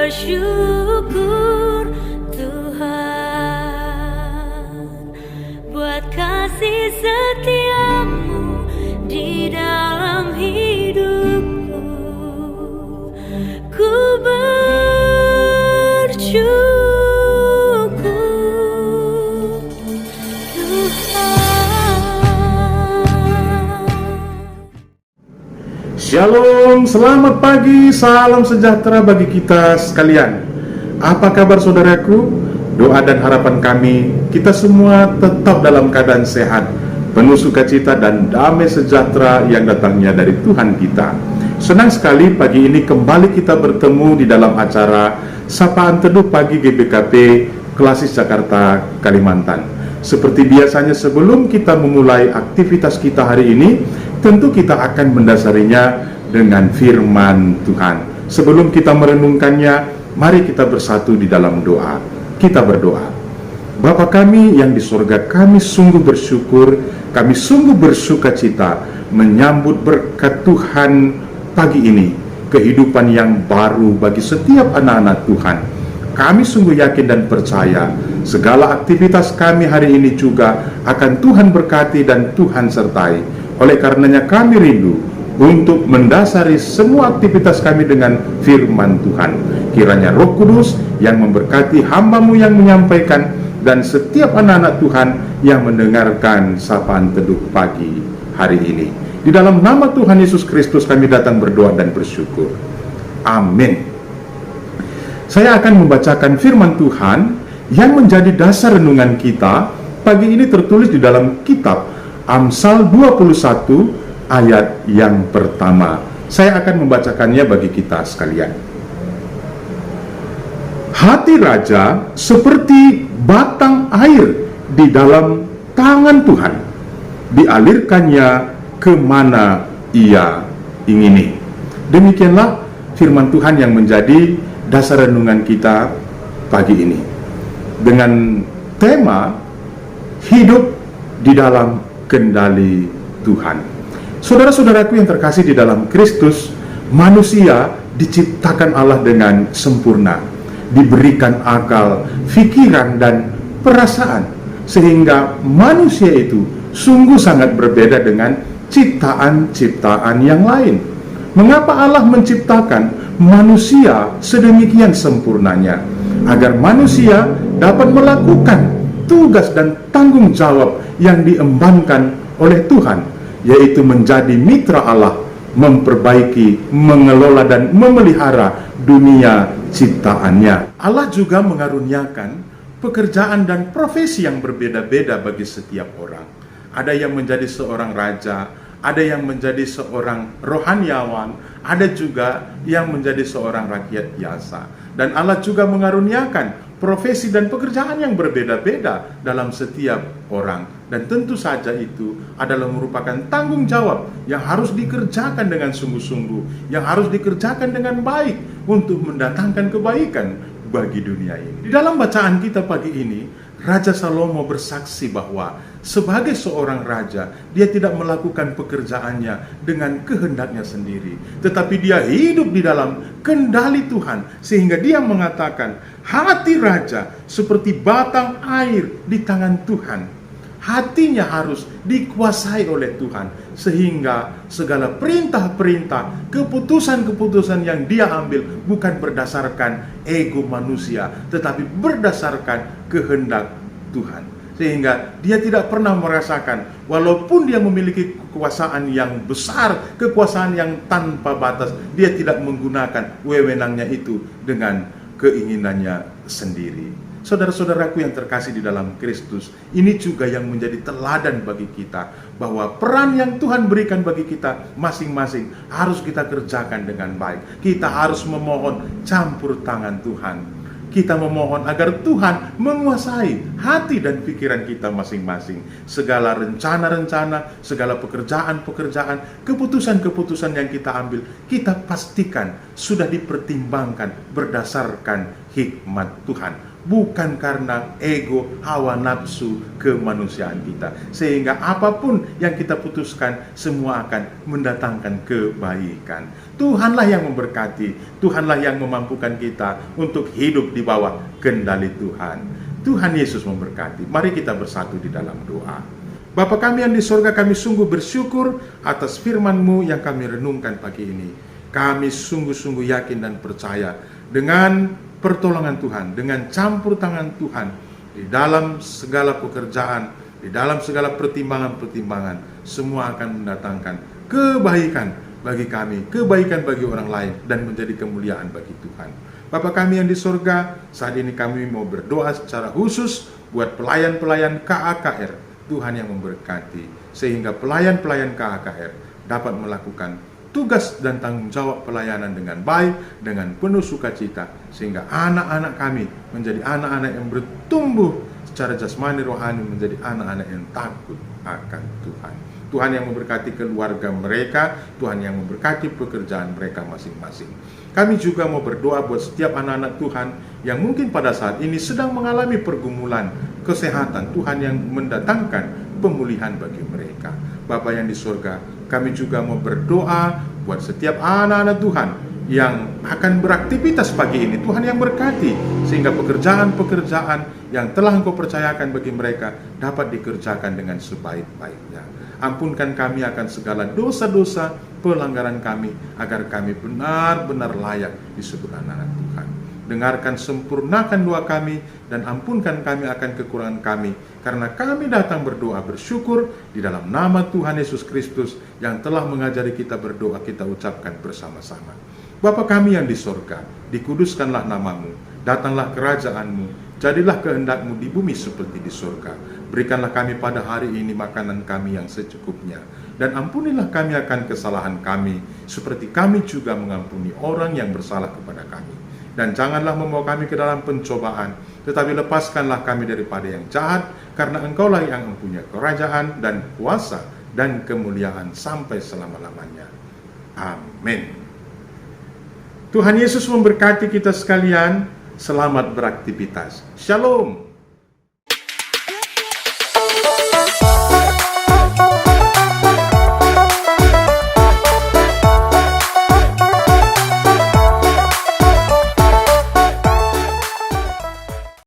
bersyukur Tuhan buat kasih setiamu di dalam hidupku. Ku bersyukur Tuhan. Shalom, selamat pagi, salam sejahtera bagi kita sekalian. Apa kabar saudaraku? Doa dan harapan kami, kita semua tetap dalam keadaan sehat, penuh sukacita dan damai sejahtera yang datangnya dari Tuhan kita. Senang sekali pagi ini kembali kita bertemu di dalam acara Sapaan Teduh Pagi GBKP Klasis Jakarta, Kalimantan. Seperti biasanya sebelum kita memulai aktivitas kita hari ini, tentu kita akan mendasarinya dengan firman Tuhan. Sebelum kita merenungkannya, mari kita bersatu di dalam doa. Kita berdoa. Bapa kami yang di surga, kami sungguh bersyukur, kami sungguh bersukacita menyambut berkat Tuhan pagi ini, kehidupan yang baru bagi setiap anak-anak Tuhan. Kami sungguh yakin dan percaya segala aktivitas kami hari ini juga akan Tuhan berkati dan Tuhan sertai. Oleh karenanya kami rindu untuk mendasari semua aktivitas kami dengan firman Tuhan. Kiranya Roh Kudus yang memberkati hamba-Mu yang menyampaikan dan setiap anak-anak Tuhan yang mendengarkan sapaan teduh pagi hari ini. Di dalam nama Tuhan Yesus Kristus kami datang berdoa dan bersyukur. Amin. Saya akan membacakan firman Tuhan yang menjadi dasar renungan kita. Pagi ini tertulis di dalam kitab Amsal 21 ayat yang pertama. Saya akan membacakannya bagi kita sekalian. Hati raja seperti batang air di dalam tangan Tuhan, dialirkannya kemana ia ingini. Demikianlah firman Tuhan yang menjadi dasar renungan kita pagi ini, dengan tema hidup di dalam kendali Tuhan. Saudara-saudaraku yang terkasih di dalam Kristus, manusia diciptakan Allah dengan sempurna, diberikan akal, pikiran, dan perasaan, sehingga manusia itu sungguh sangat berbeda dengan ciptaan-ciptaan yang lain. Mengapa Allah menciptakan manusia sedemikian sempurnanya? Agar manusia dapat melakukan tugas dan tanggung jawab yang diembankan oleh Tuhan, yaitu menjadi mitra Allah, memperbaiki, mengelola, dan memelihara dunia ciptaannya. Allah juga mengaruniakan pekerjaan dan profesi yang berbeda-beda bagi setiap orang. Ada yang menjadi seorang raja, ada yang menjadi seorang rohaniawan, ada juga yang menjadi seorang rakyat biasa. Dan Allah juga mengaruniakan profesi dan pekerjaan yang berbeda-beda dalam setiap orang. Dan tentu saja itu adalah merupakan tanggung jawab yang harus dikerjakan dengan sungguh-sungguh, yang harus dikerjakan dengan baik untuk mendatangkan kebaikan bagi dunia ini. Di dalam bacaan kita pagi ini, Raja Salomo bersaksi bahwa sebagai seorang raja, dia tidak melakukan pekerjaannya dengan kehendaknya sendiri, tetapi dia hidup di dalam kendali Tuhan, sehingga dia mengatakan, hati raja seperti batang air di tangan Tuhan. Hatinya harus dikuasai oleh Tuhan, sehingga segala perintah-perintah, keputusan-keputusan yang dia ambil bukan berdasarkan ego manusia, tetapi berdasarkan kehendak Tuhan. Sehingga dia tidak pernah merasakan, walaupun dia memiliki kekuasaan yang besar, kekuasaan yang tanpa batas, dia tidak menggunakan wewenangnya itu dengan keinginannya sendiri. Saudara-saudaraku yang terkasih di dalam Kristus, ini juga yang menjadi teladan bagi kita, bahwa peran yang Tuhan berikan bagi kita masing-masing harus kita kerjakan dengan baik. Kita harus memohon campur tangan Tuhan. Kita memohon agar Tuhan menguasai hati dan pikiran kita masing-masing. Segala rencana-rencana, segala pekerjaan-pekerjaan, keputusan-keputusan yang kita ambil, kita pastikan sudah dipertimbangkan berdasarkan hikmat Tuhan. bukan karena ego, hawa nafsu, kemanusiaan kita. Sehingga apapun yang kita putuskan, semua akan mendatangkan kebaikan. Tuhanlah yang memberkati, Tuhanlah yang memampukan kita untuk hidup di bawah kendali Tuhan. Tuhan Yesus memberkati. Mari kita bersatu di dalam doa. Bapa kami yang di sorga, kami sungguh bersyukur atas firman-Mu yang kami renungkan pagi ini. Kami sungguh-sungguh yakin dan percaya dengan pertolongan Tuhan, dengan campur tangan Tuhan di dalam segala pekerjaan, di dalam segala pertimbangan-pertimbangan, semua akan mendatangkan kebaikan bagi kami, kebaikan bagi orang lain, dan menjadi kemuliaan bagi Tuhan. Bapa kami yang di sorga, saat ini kami mau berdoa secara khusus buat pelayan-pelayan KAKR. Tuhan yang memberkati, sehingga pelayan-pelayan KAKR dapat melakukan tugas dan tanggung jawab pelayanan dengan baik, dengan penuh sukacita, sehingga anak-anak kami menjadi anak-anak yang bertumbuh secara jasmani rohani, menjadi anak-anak yang takut akan Tuhan. Tuhan yang memberkati keluarga mereka, Tuhan yang memberkati pekerjaan mereka masing-masing. Kami juga mau berdoa buat setiap anak-anak Tuhan yang mungkin pada saat ini sedang mengalami pergumulan kesehatan, Tuhan yang mendatangkan pemulihan bagi mereka. Bapa yang di surga, kami juga mau berdoa buat setiap anak-anak Tuhan yang akan beraktivitas pagi ini, Tuhan yang berkati, sehingga pekerjaan-pekerjaan yang telah Engkau percayakan bagi mereka dapat dikerjakan dengan sebaik-baiknya. Ampunkan kami akan segala dosa-dosa pelanggaran kami, agar kami benar-benar layak disebut anak-anak Tuhan. Dengarkan, sempurnakan doa kami, dan ampunkan kami akan kekurangan kami, karena kami datang berdoa bersyukur di dalam nama Tuhan Yesus Kristus yang telah mengajari kita berdoa, kita ucapkan bersama-sama. Bapa kami yang di sorga, dikuduskanlah namamu, datanglah kerajaan-Mu, jadilah kehendak-Mu di bumi seperti di sorga. Berikanlah kami pada hari ini makanan kami yang secukupnya, dan ampunilah kami akan kesalahan kami, seperti kami juga mengampuni orang yang bersalah kepada kami. Dan janganlah membawa kami ke dalam pencobaan, tetapi lepaskanlah kami daripada yang jahat, karena Engkaulah yang mempunyai kerajaan dan kuasa dan kemuliaan sampai selama-lamanya. Amin. Tuhan Yesus memberkati kita sekalian. Selamat beraktivitas. Shalom.